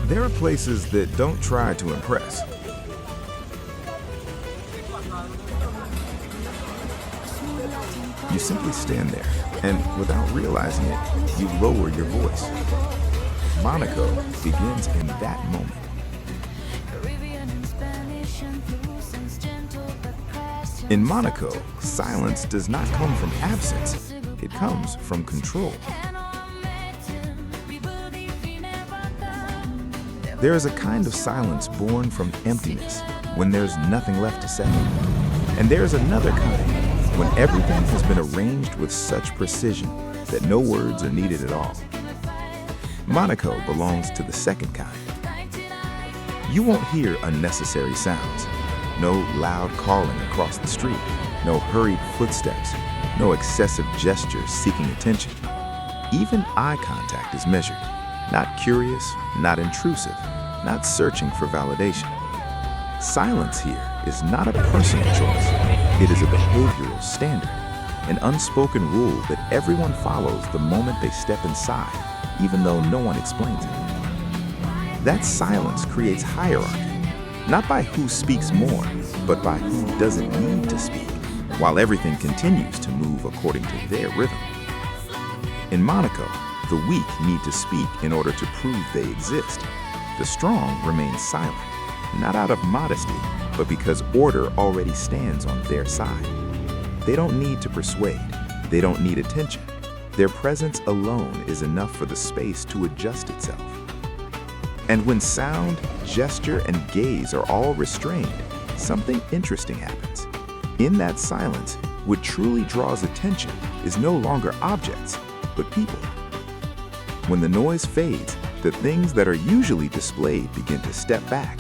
There are places that don't try to impress. You simply stand there, and without realizing it, you lower your voice. Monaco begins in that moment. In Monaco, silence does not come from absence, it comes from control. There is a kind of silence born from emptiness, when there's nothing left to say. And there is another kind, when everything has been arranged with such precision that no words are needed at all. Monaco belongs to the second kind. You won't hear unnecessary sounds. No loud calling across the street, no hurried footsteps, no excessive gestures seeking attention. Even eye contact is measured, not curious, not intrusive, not searching for validation. Silence here is not a personal choice. It is a behavioral standard, an unspoken rule that everyone follows the moment they step inside, even though no one explains it. That silence creates hierarchy, not by who speaks more, but by who doesn't need to speak, while everything continues to move according to their rhythm. In Monaco, the weak need to speak in order to prove they exist. The strong remain silent, not out of modesty, but because order already stands on their side. They don't need to persuade. They don't need attention. Their presence alone is enough for the space to adjust itself. And when sound, gesture, and gaze are all restrained, something interesting happens. In that silence, what truly draws attention is no longer objects, but people. When the noise fades, the things that are usually displayed begin to step back.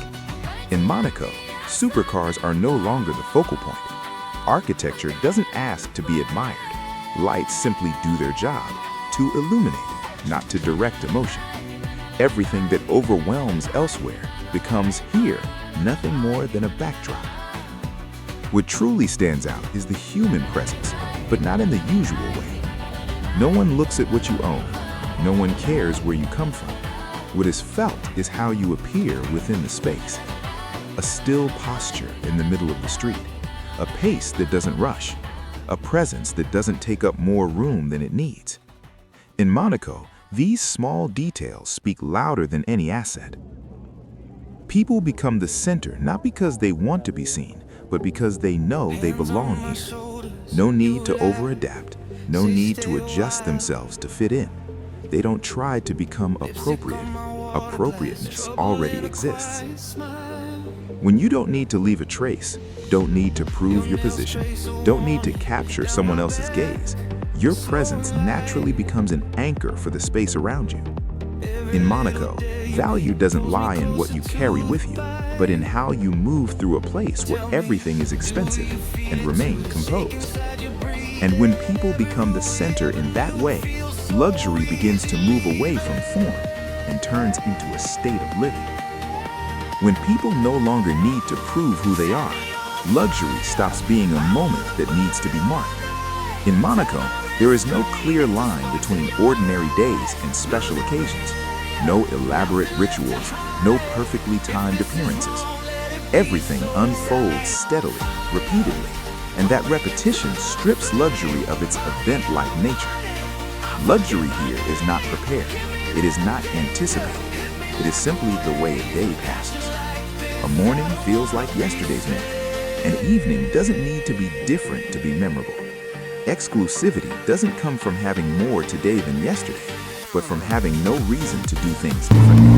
In Monaco, supercars are no longer the focal point. Architecture doesn't ask to be admired. Lights simply do their job, to illuminate, not to direct emotion. Everything that overwhelms elsewhere becomes here nothing more than a backdrop. What truly stands out is the human presence, but not in the usual way. No one looks at what you own. No one cares where you come from. What is felt is how you appear within the space. A still posture in the middle of the street, a pace that doesn't rush, a presence that doesn't take up more room than it needs. In Monaco, these small details speak louder than any asset. People become the center not because they want to be seen, but because they know they belong here. No need to over-adapt, no need to adjust themselves to fit in. They don't try to become appropriate. Appropriateness already exists. When you don't need to leave a trace, don't need to prove your position, don't need to capture someone else's gaze, your presence naturally becomes an anchor for the space around you. In Monaco, value doesn't lie in what you carry with you, but in how you move through a place where everything is expensive and remain composed. And when people become the center in that way, luxury begins to move away from form and turns into a state of living. When people no longer need to prove who they are, luxury stops being a moment that needs to be marked. In Monaco, there is no clear line between ordinary days and special occasions. No elaborate rituals, no perfectly timed appearances. Everything unfolds steadily, repeatedly, and that repetition strips luxury of its event-like nature. Luxury here is not prepared. It is not anticipated. It is simply the way a day passes. A morning feels like yesterday's morning. An evening doesn't need to be different to be memorable. Exclusivity doesn't come from having more today than yesterday, but from having no reason to do things differently.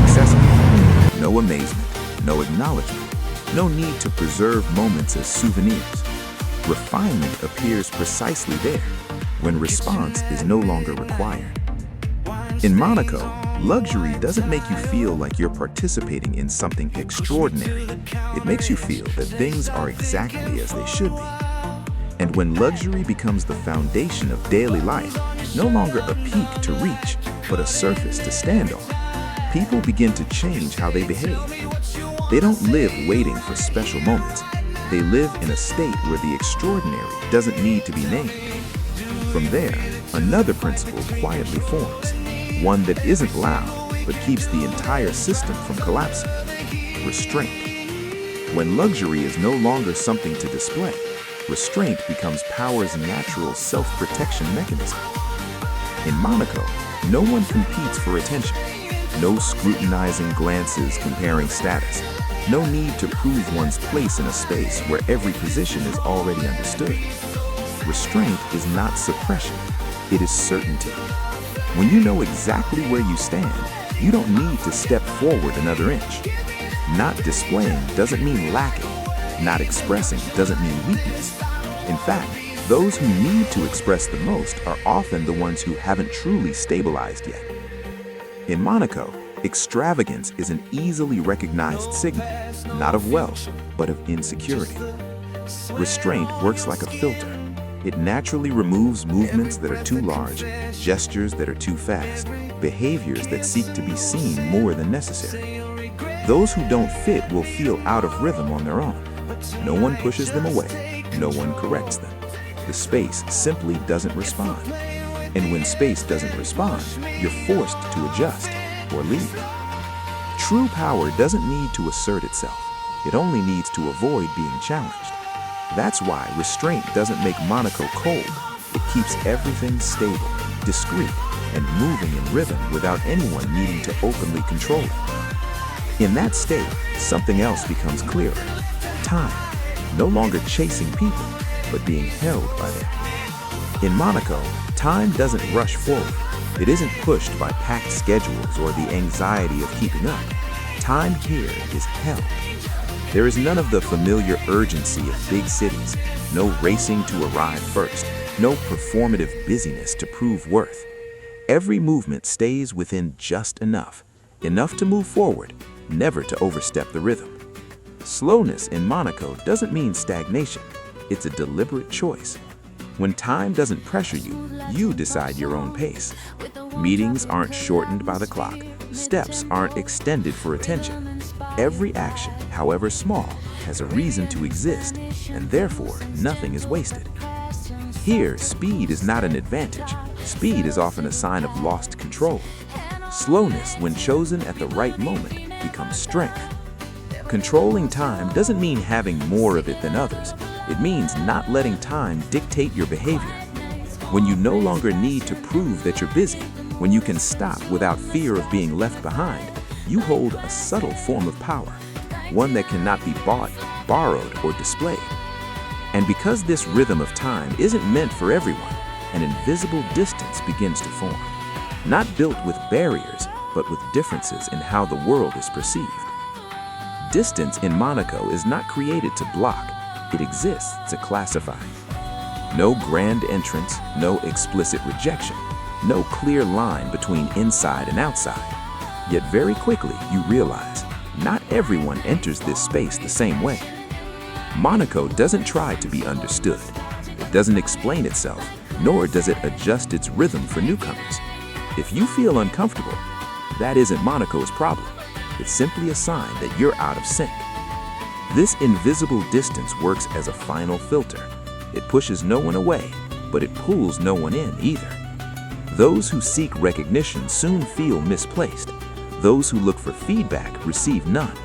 Accessible. No amazement, no acknowledgement, no need to preserve moments as souvenirs. Refinement appears precisely there, when response is no longer required. In Monaco, luxury doesn't make you feel like you're participating in something extraordinary. It makes you feel that things are exactly as they should be. And when luxury becomes the foundation of daily life, no longer a peak to reach, but a surface to stand on, people begin to change how they behave. They don't live waiting for special moments. They live in a state where the extraordinary doesn't need to be named. From there, Another principle quietly forms, one that isn't loud, but keeps the entire system from collapsing. Restraint. When luxury is no longer something to display, restraint becomes power's natural self-protection mechanism. In Monaco, no one competes for attention. No scrutinizing glances comparing status. No need to prove one's place in a space where every position is already understood. Restraint is not suppression, it is certainty. When you know exactly where you stand, you don't need to step forward another inch. Not displaying doesn't mean lacking. Not expressing doesn't mean weakness. In fact, those who need to express the most are often the ones who haven't truly stabilized yet. In Monaco, extravagance is an easily recognized signal, not of wealth, but of insecurity. Restraint works like a filter. It naturally removes movements that are too large, gestures that are too fast, behaviors that seek to be seen more than necessary. Those who don't fit will feel out of rhythm on their own. No one pushes them away, no one corrects them. The space simply doesn't respond. And when space doesn't respond, you're forced to adjust or leave. True power doesn't need to assert itself. It only needs to avoid being challenged. That's why restraint doesn't make Monaco cold. It keeps everything stable, discreet, and moving in rhythm without anyone needing to openly control it. In that state, something else becomes clearer. Time, no longer chasing people, but being held by them. In Monaco, time doesn't rush forward. It isn't pushed by packed schedules or the anxiety of keeping up. Time here is held. There is none of the familiar urgency of big cities, no racing to arrive first, no performative busyness to prove worth. Every movement stays within just enough to move forward, never to overstep the rhythm. Slowness in Monaco doesn't mean stagnation. It's a deliberate choice. When time doesn't pressure you, you decide your own pace. Meetings aren't shortened by the clock. Steps aren't extended for attention. Every action, however small, has a reason to exist, and therefore nothing is wasted. Here, speed is not an advantage. Speed is often a sign of lost control. Slowness, when chosen at the right moment, becomes strength. Controlling time doesn't mean having more of it than others. It means not letting time dictate your behavior. When you no longer need to prove that you're busy, when you can stop without fear of being left behind, you hold a subtle form of power, one that cannot be bought, borrowed, or displayed. And because this rhythm of time isn't meant for everyone, an invisible distance begins to form, not built with barriers, but with differences in how the world is perceived. Distance in Monaco is not created to block, it exists to classify. No grand entrance, no explicit rejection, no clear line between inside and outside. Yet very quickly you realize, not everyone enters this space the same way. Monaco doesn't try to be understood. It doesn't explain itself, nor does it adjust its rhythm for newcomers. If you feel uncomfortable, that isn't Monaco's problem. It's simply a sign that you're out of sync. This invisible distance works as a final filter. It pushes no one away, but it pulls no one in either. Those who seek recognition soon feel misplaced. Those who look for feedback receive none.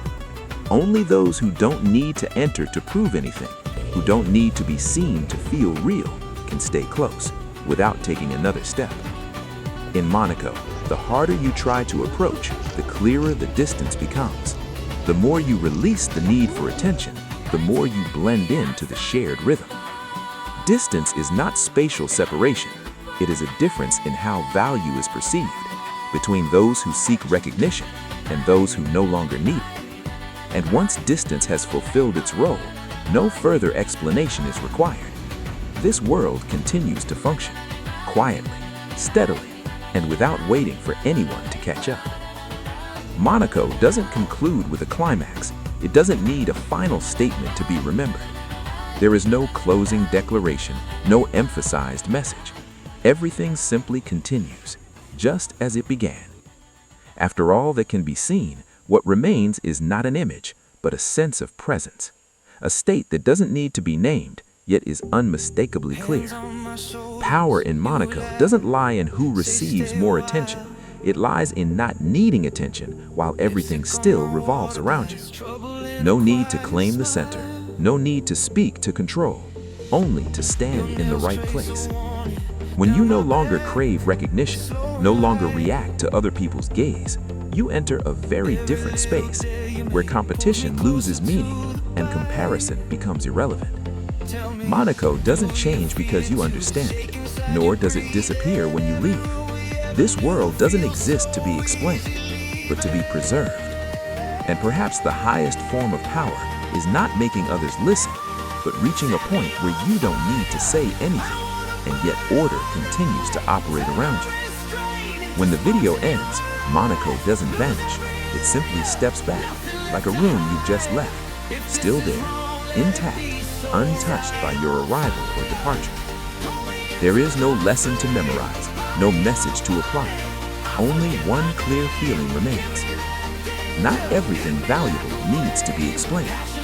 Only those who don't need to enter to prove anything, who don't need to be seen to feel real, can stay close without taking another step. In Monaco, the harder you try to approach, the clearer the distance becomes. The more you release the need for attention, the more you blend into the shared rhythm. Distance is not spatial separation. It is a difference in how value is perceived between those who seek recognition and those who no longer need it. And once distance has fulfilled its role, no further explanation is required. This world continues to function, quietly, steadily, and without waiting for anyone to catch up. Monaco doesn't conclude with a climax. It doesn't need a final statement to be remembered. There is no closing declaration, no emphasized message. Everything simply continues, just as it began. After all that can be seen, what remains is not an image, but a sense of presence. A state that doesn't need to be named, yet is unmistakably clear. Power in Monaco doesn't lie in who receives more attention. It lies in not needing attention while everything still revolves around you. No need to claim the center, no need to speak to control, only to stand in the right place. When you no longer crave recognition, no longer react to other people's gaze, you enter a very different space where competition loses meaning and comparison becomes irrelevant. Monaco doesn't change because you understand it, nor does it disappear when you leave. This world doesn't exist to be explained, but to be preserved. And perhaps the highest form of power is not making others listen, but reaching a point where you don't need to say anything, and yet order continues to operate around you. When the video ends, Monaco doesn't vanish. It simply steps back, like a room you've just left, still there, intact, untouched by your arrival or departure. There is no lesson to memorize, no message to apply. Only one clear feeling remains. Not everything valuable needs to be explained.